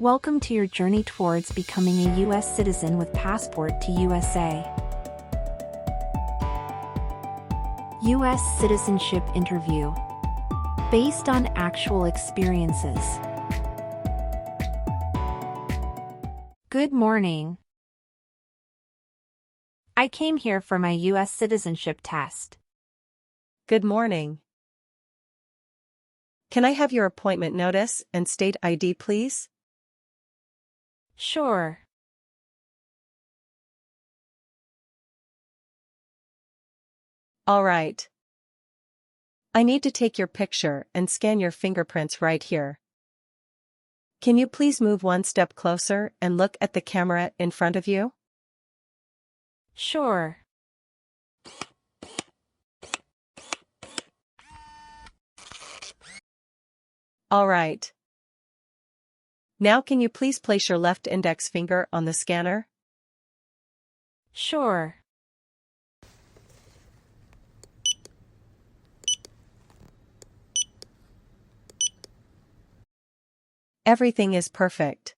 Welcome to your journey towards becoming a U.S. citizen with passport to USA. U.S. Citizenship Interview. Based on actual experiences. Good morning. I came here for my U.S. citizenship test. Good morning. Can I have your appointment notice and state ID, please? Sure. All right. I need to take your picture and scan your fingerprints right here. Can you please move one step closer and look at the camera in front of you? Sure. All right. Now can you please place your left index finger on the scanner? Sure. Everything is perfect.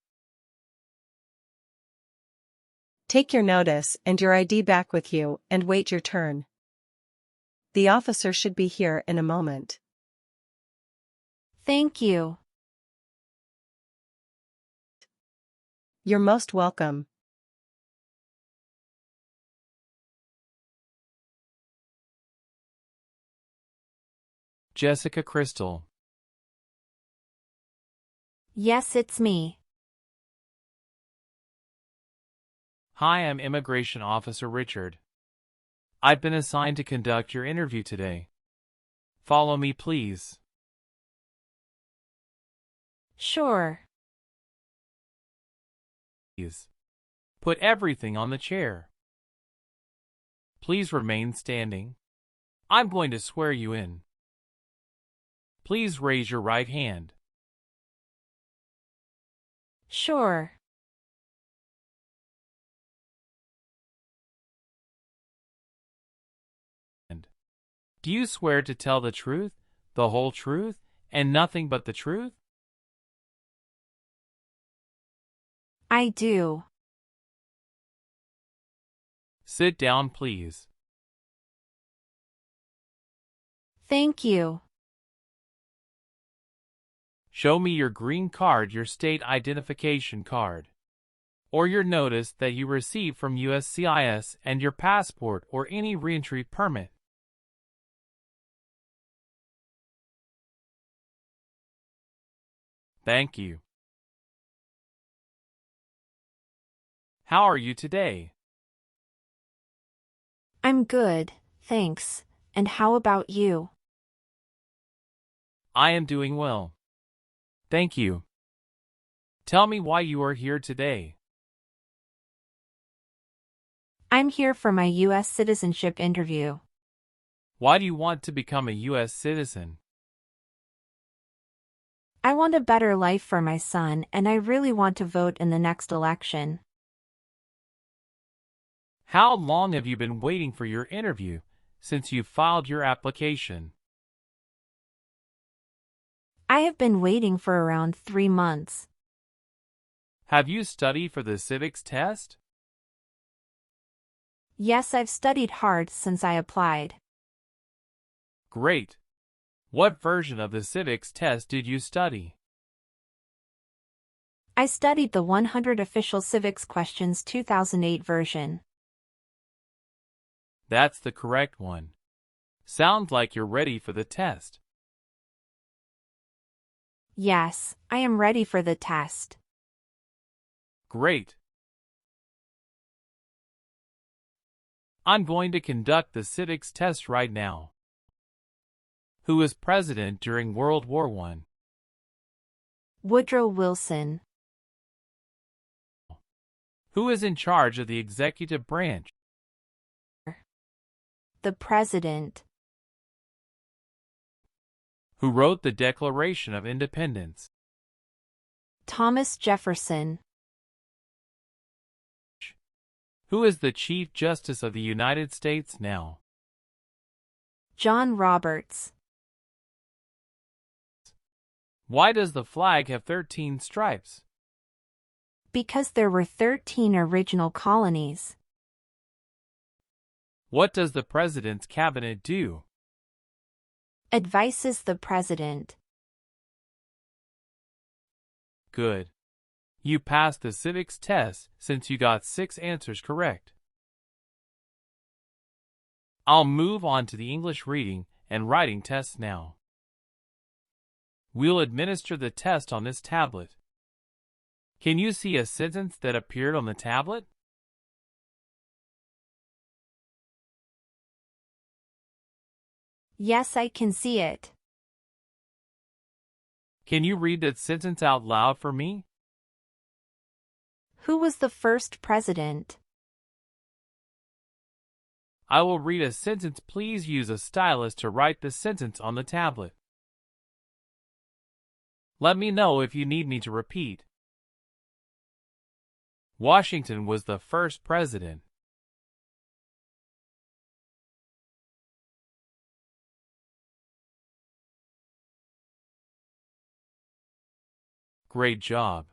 Take your notice and your ID back with you and wait your turn. The officer should be here in a moment. Thank you. You're most welcome. Jessica Crystal. Yes, it's me. Hi, I'm Immigration Officer Richard. I've been assigned to conduct your interview today. Follow me, please. Sure. Please. Put everything on the chair. Please remain standing. I'm going to swear you in. Please raise your right hand. Sure. Do you swear to tell the truth, the whole truth, and nothing but the truth? I do. Sit down, please. Thank you. Show me your green card, your state identification card, or your notice that you received from USCIS and your passport or any reentry permit. Thank you. How are you today? I'm good, thanks. And how about you? I am doing well. Thank you. Tell me why you are here today. I'm here for my U.S. citizenship interview. Why do you want to become a U.S. citizen? I want a better life for my son, and I really want to vote in the next election. How long have you been waiting for your interview since you filed your application? I have been waiting for around 3 months. Have you studied for the civics test? Yes, I've studied hard since I applied. Great. What version of the civics test did you study? I studied the 100 Official Civics Questions 2008 version. That's the correct one. Sounds like you're ready for the test. Yes, I am ready for the test. Great. I'm going to conduct the civics test right now. Who was president during World War I? Woodrow Wilson. Who is in charge of the executive branch? The President. Who wrote the Declaration of Independence? Thomas Jefferson. Who is the Chief Justice of the United States now? John Roberts. Why does the flag have 13 stripes? Because there were 13 original colonies. What does the President's Cabinet do? Advises the President. Good. You passed the civics test since you got 6 answers correct. I'll move on to the English reading and writing tests now. We'll administer the test on this tablet. Can you see a sentence that appeared on the tablet? Yes, I can see it. Can you read that sentence out loud for me? Who was the first president? I will read a sentence. Please use a stylus to write the sentence on the tablet. Let me know if you need me to repeat. Washington was the first president. Great job.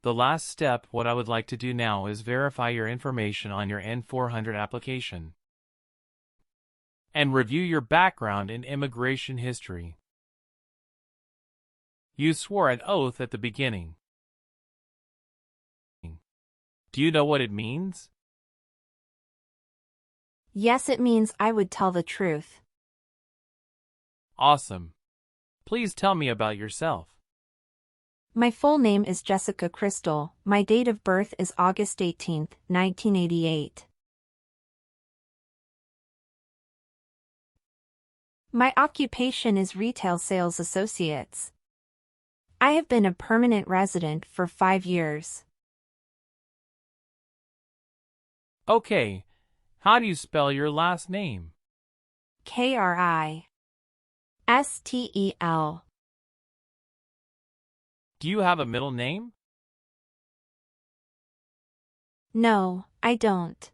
The last step, what I would like to do now is verify your information on your N400 application and review your background and immigration history. You swore an oath at the beginning. Do you know what it means? Yes, it means I would tell the truth. Awesome. Please tell me about yourself. My full name is Jessica Crystal. My date of birth is August 18, 1988. My occupation is retail sales associates. I have been a permanent resident for 5 years. Okay, how do you spell your last name? Kristel. Do you have a middle name? No, I don't.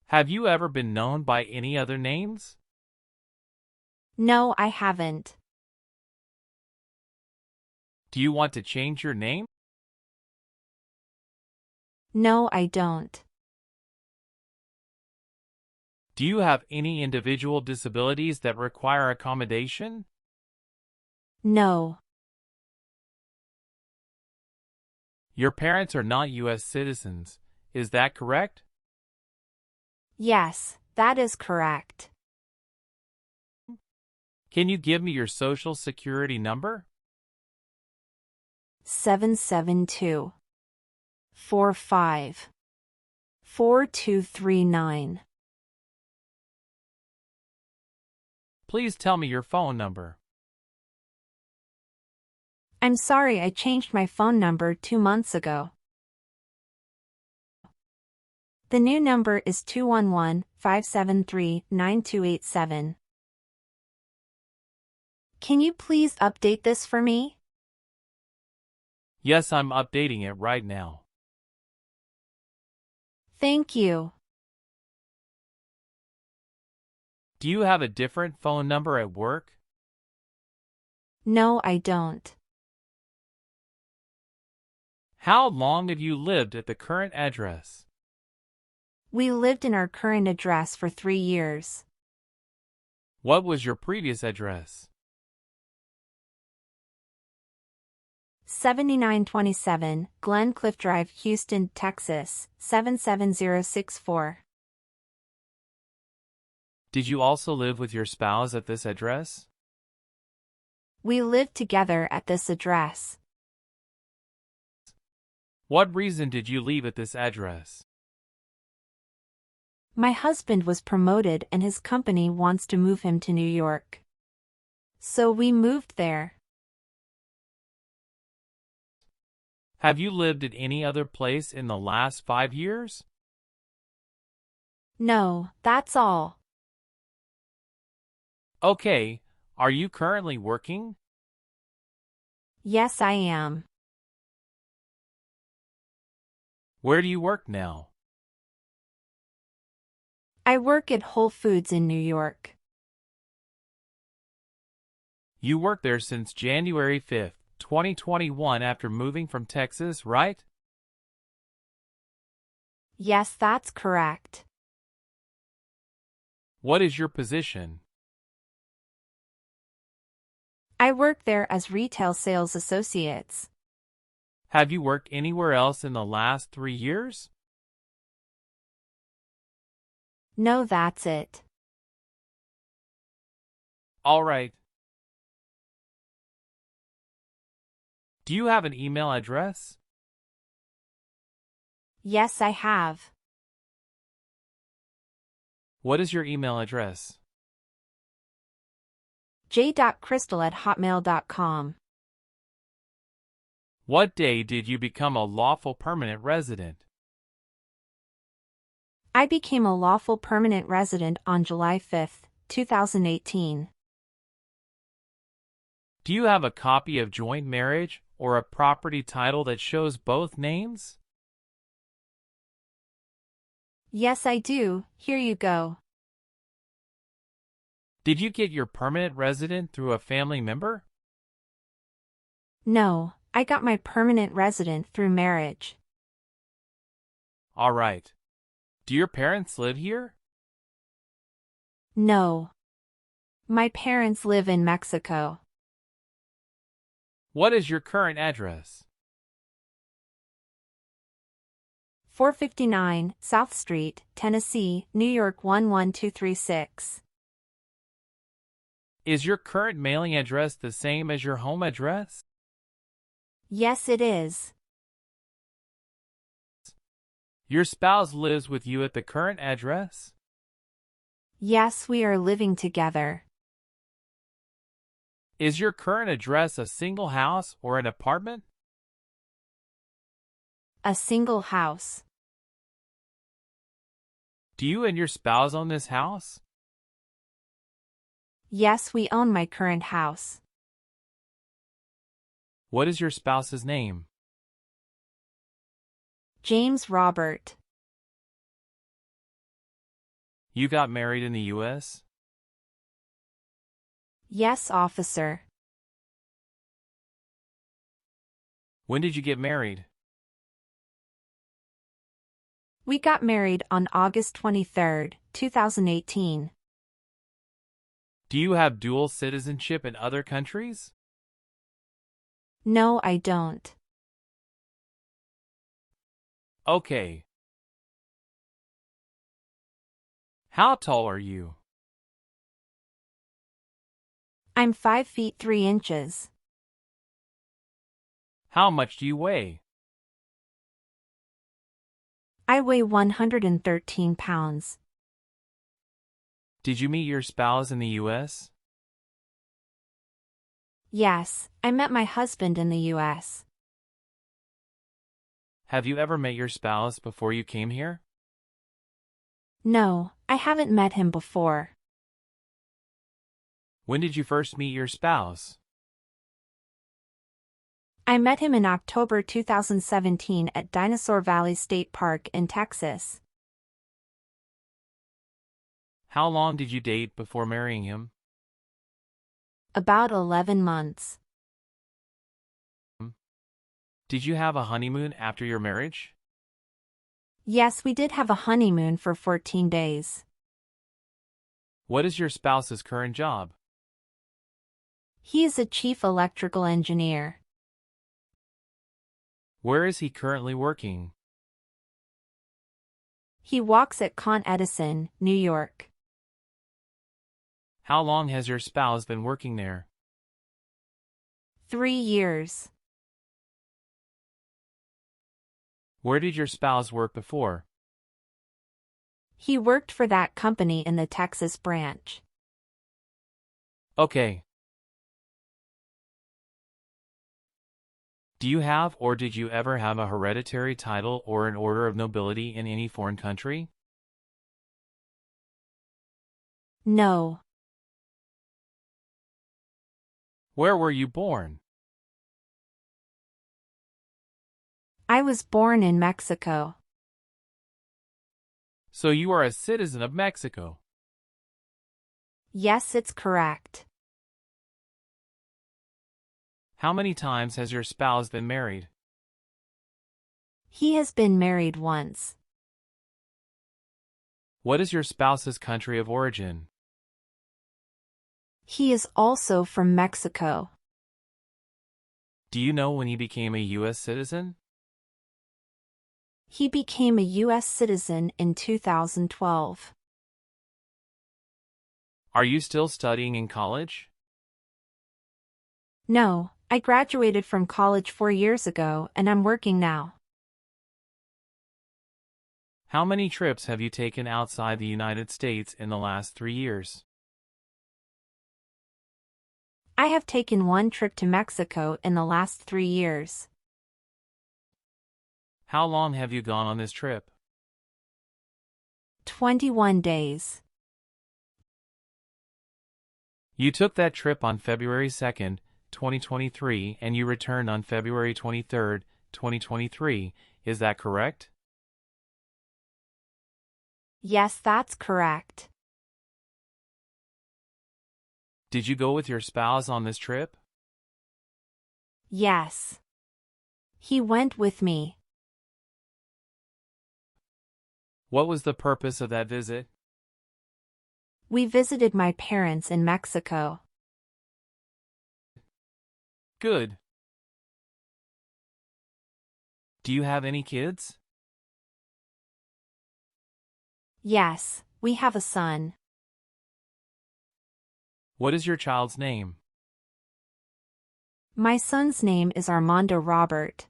Have you ever been known by any other names? No, I haven't. Do you want to change your name? No, I don't. Do you have any individual disabilities that require accommodation? No. Your parents are not U.S. citizens, is that correct? Yes, that is correct. Can you give me your social security number? 772 45 4239. Please tell me your phone number. I'm sorry, I changed my phone number 2 months ago. The new number is 211-573-9287. Can you please update this for me? Yes, I'm updating it right now. Thank you. Do you have a different phone number at work? No, I don't. How long have you lived at the current address? We lived in our current address for 3 years. What was your previous address? 7927 Glencliff Drive, Houston, Texas, 77064. Did you also live with your spouse at this address? We lived together at this address. What reason did you leave at this address? My husband was promoted and his company wants to move him to New York. So we moved there. Have you lived at any other place in the last 5 years? No, that's all. Okay, are you currently working? Yes, I am. Where do you work now? I work at Whole Foods in New York. You worked there since January 5th, 2021 after moving from Texas, right? Yes, that's correct. What is your position? I work there as retail sales associates. Have you worked anywhere else in the last 3 years? No, that's it. All right. Do you have an email address? Yes, I have. What is your email address? j.crystal@hotmail.com. What day did you become a lawful permanent resident? I became a lawful permanent resident on July 5th, 2018. Do you have a copy of joint marriage or a property title that shows both names? Yes, I do. Here you go. Did you get your permanent resident through a family member? No, I got my permanent resident through marriage. All right. Do your parents live here? No. My parents live in Mexico. What is your current address? 459 South Street, Tennessee, New York 11236. Is your current mailing address the same as your home address? Yes, it is. Your spouse lives with you at the current address? Yes, we are living together. Is your current address a single house or an apartment? A single house. Do you and your spouse own this house? Yes, we own my current house. What is your spouse's name? James Robert. You got married in the U.S.? Yes, officer. When did you get married? We got married on August 23, 2018. Do you have dual citizenship in other countries? No, I don't. Okay. How tall are you? I'm 5 feet 3 inches. How much do you weigh? I weigh 113 pounds. Did you meet your spouse in the U.S.? Yes, I met my husband in the U.S. Have you ever met your spouse before you came here? No, I haven't met him before. When did you first meet your spouse? I met him in October 2017 at Dinosaur Valley State Park in Texas. How long did you date before marrying him? About 11 months. Did you have a honeymoon after your marriage? Yes, we did have a honeymoon for 14 days. What is your spouse's current job? He is a chief electrical engineer. Where is he currently working? He walks at Con Edison, New York. How long has your spouse been working there? 3 years. Where did your spouse work before? He worked for that company in the Texas branch. Okay. Do you have or did you ever have a hereditary title or an order of nobility in any foreign country? No. Where were you born? I was born in Mexico. So you are a citizen of Mexico. Yes, it's correct. How many times has your spouse been married? He has been married once. What is your spouse's country of origin? He is also from Mexico. Do you know when he became a U.S. citizen? He became a U.S. citizen in 2012. Are you still studying in college? No, I graduated from college 4 years ago and I'm working now. How many trips have you taken outside the United States in the last 3 years? I have taken one trip to Mexico in the last 3 years. How long have you gone on this trip? 21 days. You took that trip on February 2nd, 2023, and you returned on February 23rd, 2023. Is that correct? Yes, that's correct. Did you go with your spouse on this trip? Yes. He went with me. What was the purpose of that visit? We visited my parents in Mexico. Good. Do you have any kids? Yes, we have a son. What is your child's name? My son's name is Armando Robert.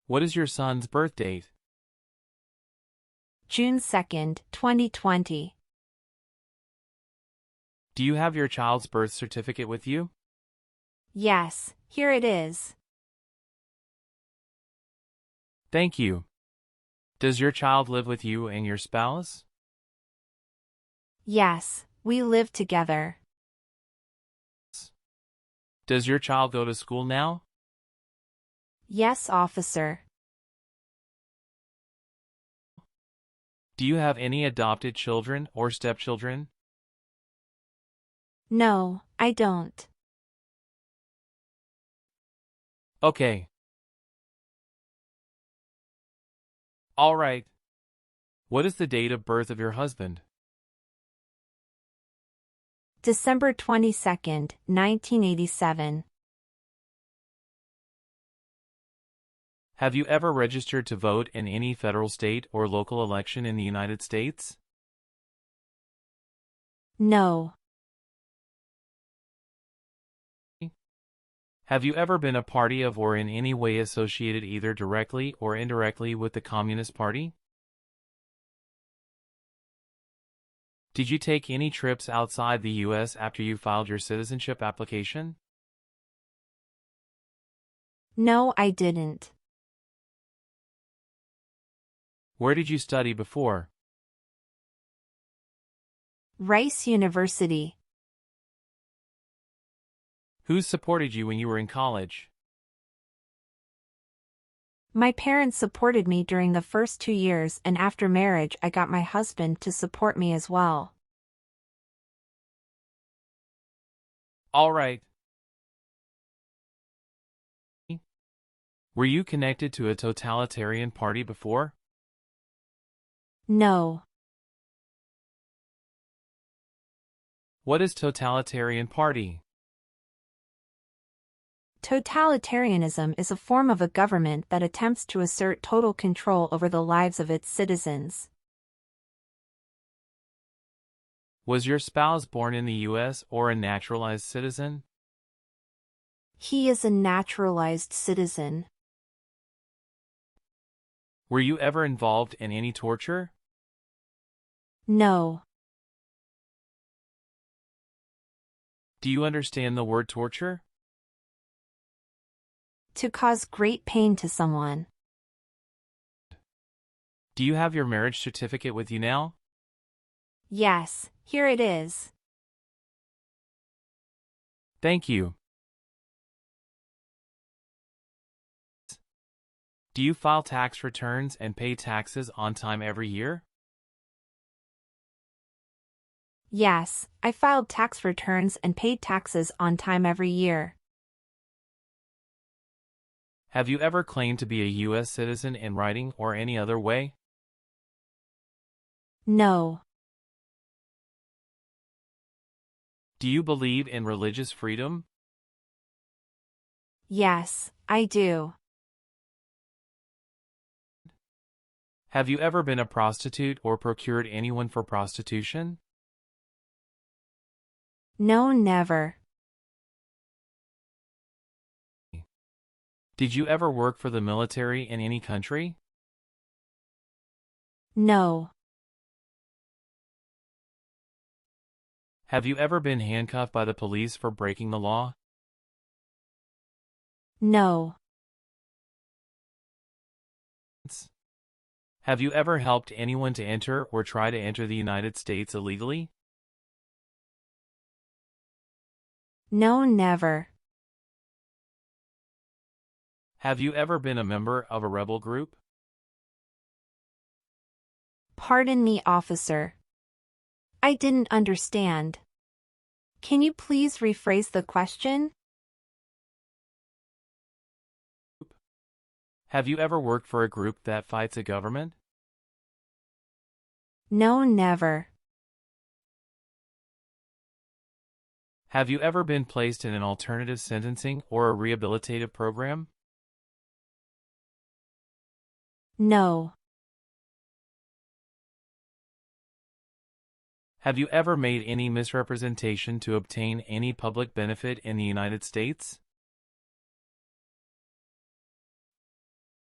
What is your son's birth date? June 2nd, 2020. Do you have your child's birth certificate with you? Yes, here it is. Thank you. Does your child live with you and your spouse? Yes, we live together. Does your child go to school now? Yes, officer. Do you have any adopted children or stepchildren? No, I don't. Okay. All right. What is the date of birth of your husband? December 22nd, 1987. Have you ever registered to vote in any federal, state, or local election in the United States? No. Have you ever been a party of or in any way associated either directly or indirectly with the Communist Party? Did you take any trips outside the U.S. after you filed your citizenship application? No, I didn't. Where did you study before? Rice University. Who supported you when you were in college? My parents supported me during the first 2 years, and after marriage I got my husband to support me as well. All right. Were you connected to a totalitarian party before? No. What is totalitarian party? Totalitarianism is a form of a government that attempts to assert total control over the lives of its citizens. Was your spouse born in the U.S. or a naturalized citizen? He is a naturalized citizen. Were you ever involved in any torture? No. Do you understand the word torture? To cause great pain to someone. Do you have your marriage certificate with you now? Yes, here it is. Thank you. Do you file tax returns and pay taxes on time every year? Yes, I filed tax returns and paid taxes on time every year. Have you ever claimed to be a U.S. citizen in writing or any other way? No. Do you believe in religious freedom? Yes, I do. Have you ever been a prostitute or procured anyone for prostitution? No, never. Did you ever work for the military in any country? No. Have you ever been handcuffed by the police for breaking the law? No. Have you ever helped anyone to enter or try to enter the United States illegally? No, never. Have you ever been a member of a rebel group? Pardon me, officer. I didn't understand. Can you please rephrase the question? Have you ever worked for a group that fights a government? No, never. Have you ever been placed in an alternative sentencing or a rehabilitative program? No. Have you ever made any misrepresentation to obtain any public benefit in the United States?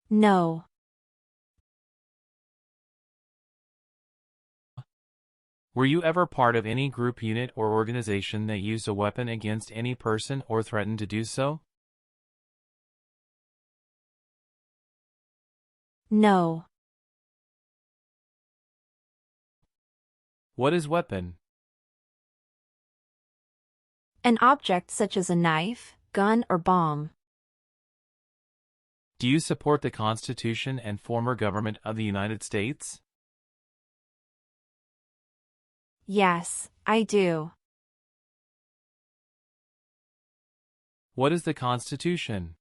No. Were you ever part of any group, unit, or organization that used a weapon against any person or threatened to do so? No. What is weapon? An object such as a knife, gun, or bomb. Do you support the Constitution and former government of the United States? Yes, I do. What is the Constitution?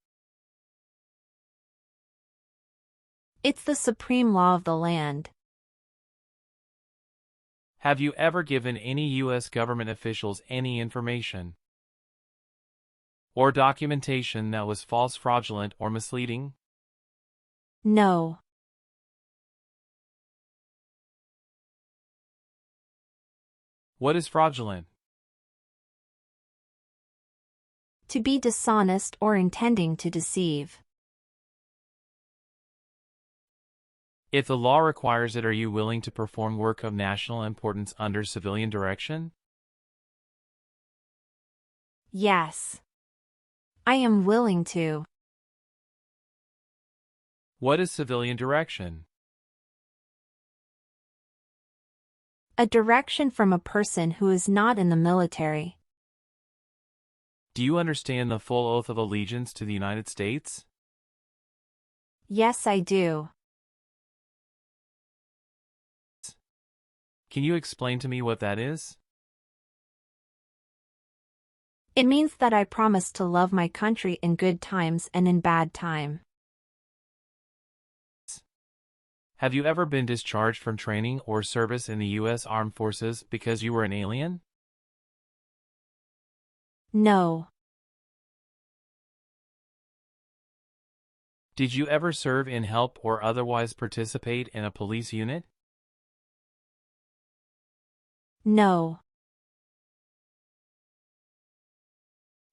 It's the supreme law of the land. Have you ever given any U.S. government officials any information or documentation that was false, fraudulent, or misleading? No. What is fraudulent? To be dishonest or intending to deceive. If the law requires it, are you willing to perform work of national importance under civilian direction? Yes. I am willing to. What is civilian direction? A direction from a person who is not in the military. Do you understand the full oath of allegiance to the United States? Yes, I do. Can you explain to me what that is? It means that I promise to love my country in good times and in bad time. Have you ever been discharged from training or service in the U.S. Armed Forces because you were an alien? No. Did you ever serve in, help, or otherwise participate in a police unit? No.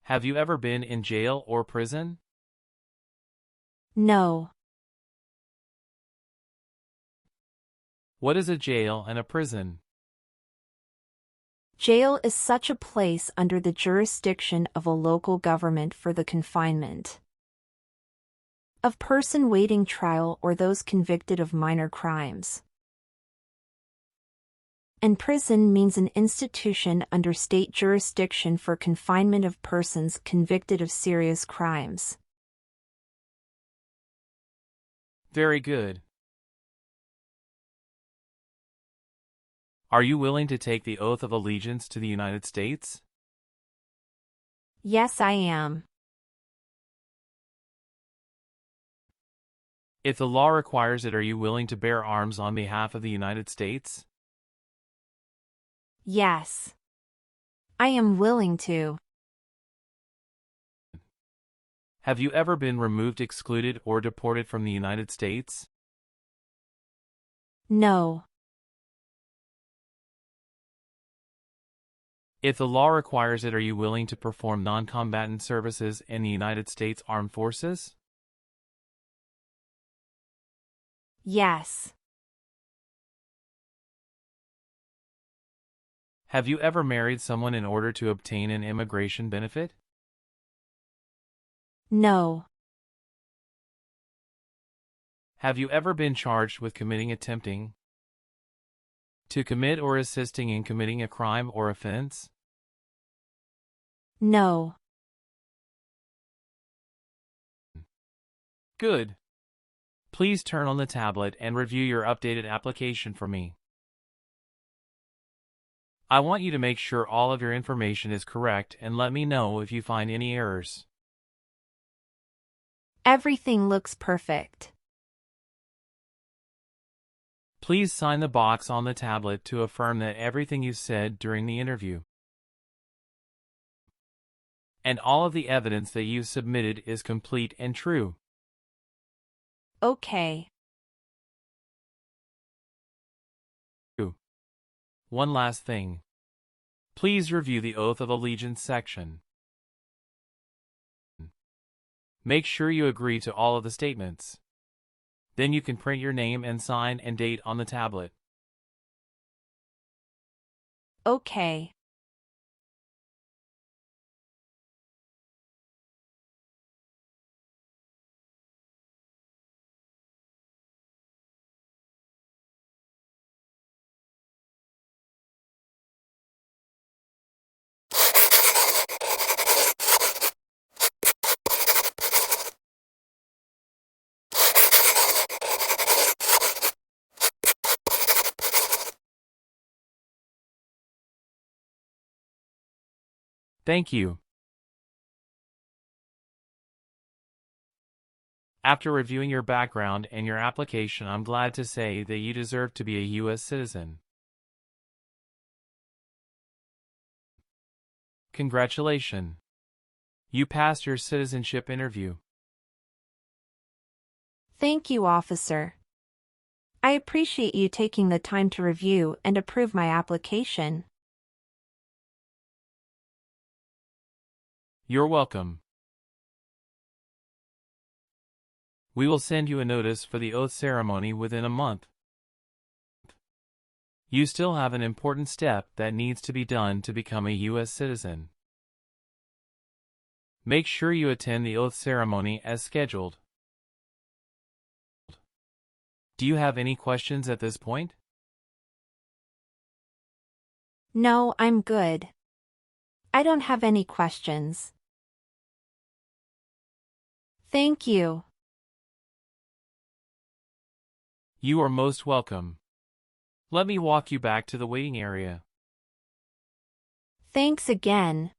Have you ever been in jail or prison? No. What is a jail and a prison? Jail is such a place under the jurisdiction of a local government for the confinement of person waiting trial or those convicted of minor crimes. And prison means an institution under state jurisdiction for confinement of persons convicted of serious crimes. Very good. Are you willing to take the oath of allegiance to the United States? Yes, I am. If the law requires it, are you willing to bear arms on behalf of the United States? Yes. I am willing to. Have you ever been removed, excluded, or deported from the United States? No. If the law requires it, are you willing to perform non-combatant services in the United States Armed Forces? Yes. Have you ever married someone in order to obtain an immigration benefit? No. Have you ever been charged with attempting to commit or assisting in committing a crime or offense? No. Good. Please turn on the tablet and review your updated application for me. I want you to make sure all of your information is correct and let me know if you find any errors. Everything looks perfect. Please sign the box on the tablet to affirm that everything you said during the interview and all of the evidence that you submitted is complete and true. Okay. One last thing. Please review the Oath of Allegiance section. Make sure you agree to all of the statements. Then you can print your name and sign and date on the tablet. Okay. Thank you. After reviewing your background and your application, I'm glad to say that you deserve to be a U.S. citizen. Congratulations. You passed your citizenship interview. Thank you, officer. I appreciate you taking the time to review and approve my application. You're welcome. We will send you a notice for the oath ceremony within a month. You still have an important step that needs to be done to become a U.S. citizen. Make sure you attend the oath ceremony as scheduled. Do you have any questions at this point? No, I'm good. I don't have any questions. Thank you. You are most welcome. Let me walk you back to the waiting area. Thanks again.